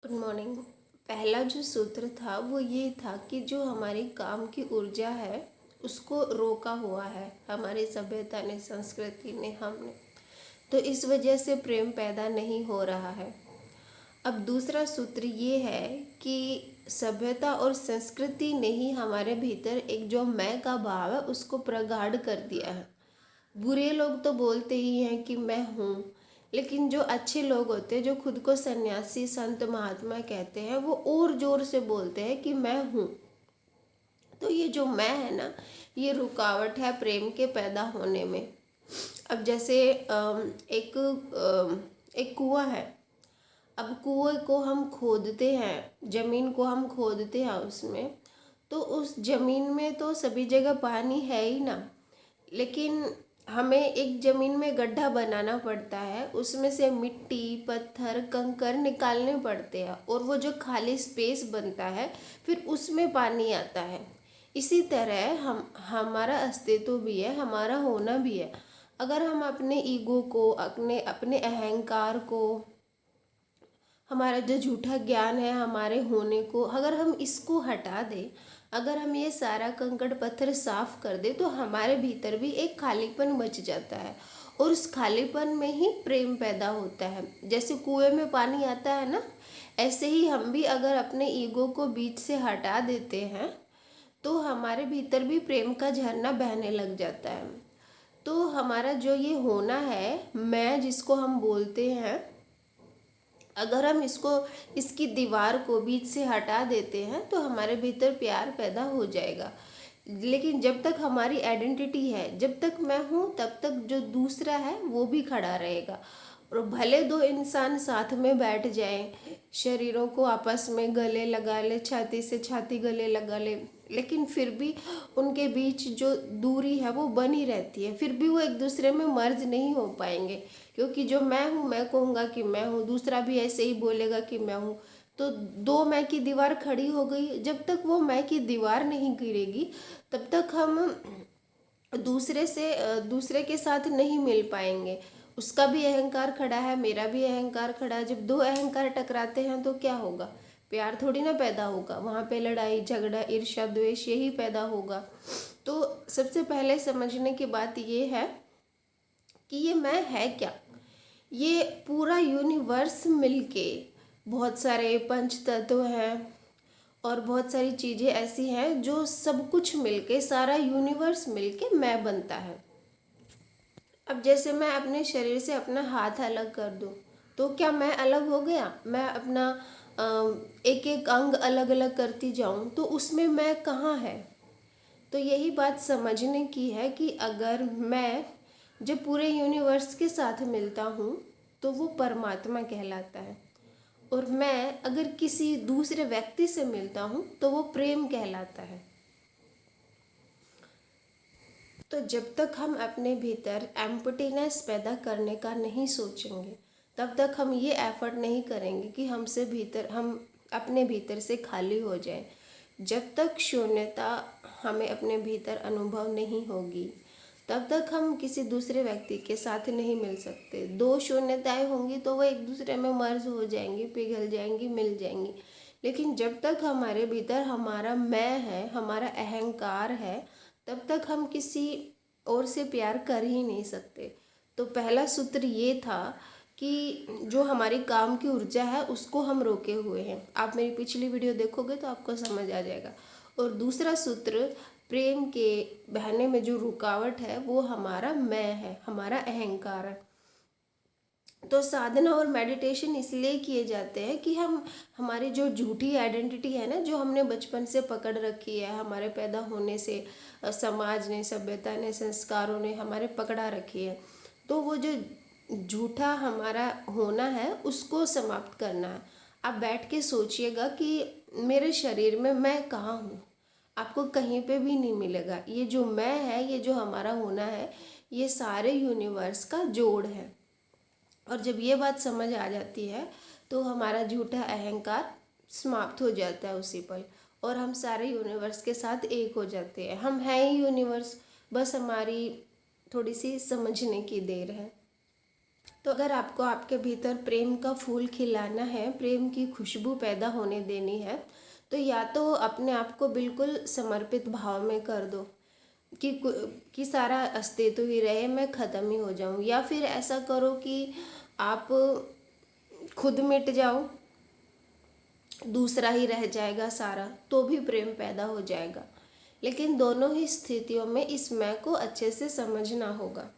Good morning. पहला जो सूत्र था वो ये था कि जो हमारी काम की ऊर्जा है उसको रोका हुआ है हमारी सभ्यता ने, संस्कृति ने, हमने। तो इस वजह से प्रेम पैदा नहीं हो रहा है। अब दूसरा सूत्र ये है कि सभ्यता और संस्कृति ने ही हमारे भीतर एक जो मैं का भाव है उसको प्रगाढ़ कर दिया है। बुरे लोग तो बोलते ही हैं कि मैं हूँ, लेकिन जो अच्छे लोग होते हैं, जो खुद को सन्यासी, संत, महात्मा कहते हैं, वो और जोर से बोलते हैं कि मैं हूँ। तो ये जो मैं है ना, ये रुकावट है प्रेम के पैदा होने में। अब जैसे एक कुआं है। अब कुएं को हम खोदते हैं, जमीन को हम खोदते हैं उसमें, तो उस जमीन में तो सभी जगह पानी है ही ना। लेकिन हमें एक ज़मीन में गड्ढा बनाना पड़ता है, उसमें से मिट्टी, पत्थर, कंकर निकालने पड़ते हैं, और वो जो खाली स्पेस बनता है फिर उसमें पानी आता है। इसी तरह हमारा अस्तित्व भी है, हमारा होना भी है। अगर हम अपने ईगो को, अपने अपने अहंकार को, हमारा जो झूठा ज्ञान है हमारे होने को, अगर हम इसको हटा दें, अगर हम ये सारा कंकड़ पत्थर साफ कर दें, तो हमारे भीतर भी एक खालीपन बच जाता है, और उस खालीपन में ही प्रेम पैदा होता है। जैसे कुएं में पानी आता है ना, ऐसे ही हम भी अगर अपने ईगो को बीच से हटा देते हैं तो हमारे भीतर भी प्रेम का झरना बहने लग जाता है। तो हमारा जो ये होना है, मैं जिसको हम बोलते हैं, अगर हम इसकी दीवार को बीच से हटा देते हैं तो हमारे भीतर प्यार पैदा हो जाएगा। लेकिन जब तक हमारी आइडेंटिटी है, जब तक मैं हूँ, तब तक जो दूसरा है वो भी खड़ा रहेगा। और भले दो इंसान साथ में बैठ जाएं, शरीरों को आपस में गले लगा ले, छाती से छाती गले लगा ले, लेकिन फिर भी उनके बीच जो दूरी है वो बनी रहती है। फिर भी वो एक दूसरे में मर्ज नहीं हो पाएंगे, क्योंकि जो मैं हूँ, मैं कहूँगा कि मैं हूँ, दूसरा भी ऐसे ही बोलेगा कि मैं हूँ। तो दो मैं की दीवार खड़ी हो गई। जब तक वो मैं की दीवार नहीं गिरेगी तब तक हम दूसरे के साथ नहीं मिल पाएंगे। उसका भी अहंकार खड़ा है, मेरा भी अहंकार खड़ा है। जब दो अहंकार टकराते हैं तो क्या होगा? प्यार थोड़ी ना पैदा होगा, वहाँ पे लड़ाई झगड़ा, ईर्ष्या, द्वेष यही पैदा होगा। तो सबसे पहले समझने की बात ये है कि ये मैं है क्या। ये पूरा यूनिवर्स मिलके, बहुत सारे पंच तत्व हैं और बहुत सारी चीज़ें ऐसी हैं जो सब कुछ मिलके, सारा यूनिवर्स मिलके मैं बनता है। अब जैसे मैं अपने शरीर से अपना हाथ अलग कर दूं, तो क्या मैं अलग हो गया? मैं अपना एक एक अंग अलग अलग करती जाऊं तो उसमें मैं कहाँ है? तो यही बात समझने की है कि अगर मैं जब पूरे यूनिवर्स के साथ मिलता हूँ तो वो परमात्मा कहलाता है, और मैं अगर किसी दूसरे व्यक्ति से मिलता हूँ तो वो प्रेम कहलाता है। तो जब तक हम अपने भीतर एम्प्टीनेस पैदा करने का नहीं सोचेंगे, तब तक हम ये एफर्ट नहीं करेंगे कि हम अपने भीतर से खाली हो जाएं। जब तक शून्यता हमें अपने भीतर अनुभव नहीं होगी, तब तक हम किसी दूसरे व्यक्ति के साथ नहीं मिल सकते। दो शून्यताएं होंगी तो वो एक दूसरे में मर्ज हो जाएंगी, पिघल जाएंगी, मिल जाएंगी। लेकिन जब तक हमारे भीतर हमारा मैं है, हमारा अहंकार है, तब तक हम किसी और से प्यार कर ही नहीं सकते। तो पहला सूत्र ये था कि जो हमारी काम की ऊर्जा है उसको हम रोके हुए हैं। आप मेरी पिछली वीडियो देखोगे तो आपको समझ आ जाएगा। और दूसरा सूत्र, प्रेम के बहने में जो रुकावट है वो हमारा मैं है, हमारा अहंकार है। तो साधना और मेडिटेशन इसलिए किए जाते हैं कि हम हमारी जो झूठी आइडेंटिटी है ना, जो हमने बचपन से पकड़ रखी है, हमारे पैदा होने से समाज ने, सभ्यता ने, संस्कारों ने हमारे पकड़ा रखी है, तो वो जो झूठा हमारा होना है उसको समाप्त करना है। आप बैठ के सोचिएगा कि मेरे शरीर में मैं कहाँ हूँ। आपको कहीं पे भी नहीं मिलेगा। ये जो मैं है, ये जो हमारा होना है, ये सारे यूनिवर्स का जोड़ है। और जब ये बात समझ आ जाती है तो हमारा झूठा अहंकार समाप्त हो जाता है उसी पल, और हम सारे यूनिवर्स के साथ एक हो जाते हैं। हम हैं ही यूनिवर्स, बस हमारी थोड़ी सी समझने की देर है। तो अगर आपको आपके भीतर प्रेम का फूल खिलाना है, प्रेम की खुशबू पैदा होने देनी है, तो या तो अपने आप को बिल्कुल समर्पित भाव में कर दो कि कि सारा अस्तित्व ही रहे, मैं ख़त्म ही हो जाऊं, या फिर ऐसा करो कि आप खुद मिट जाओ, दूसरा ही रह जाएगा सारा, तो भी प्रेम पैदा हो जाएगा। लेकिन दोनों ही स्थितियों में इस मैं को अच्छे से समझना होगा।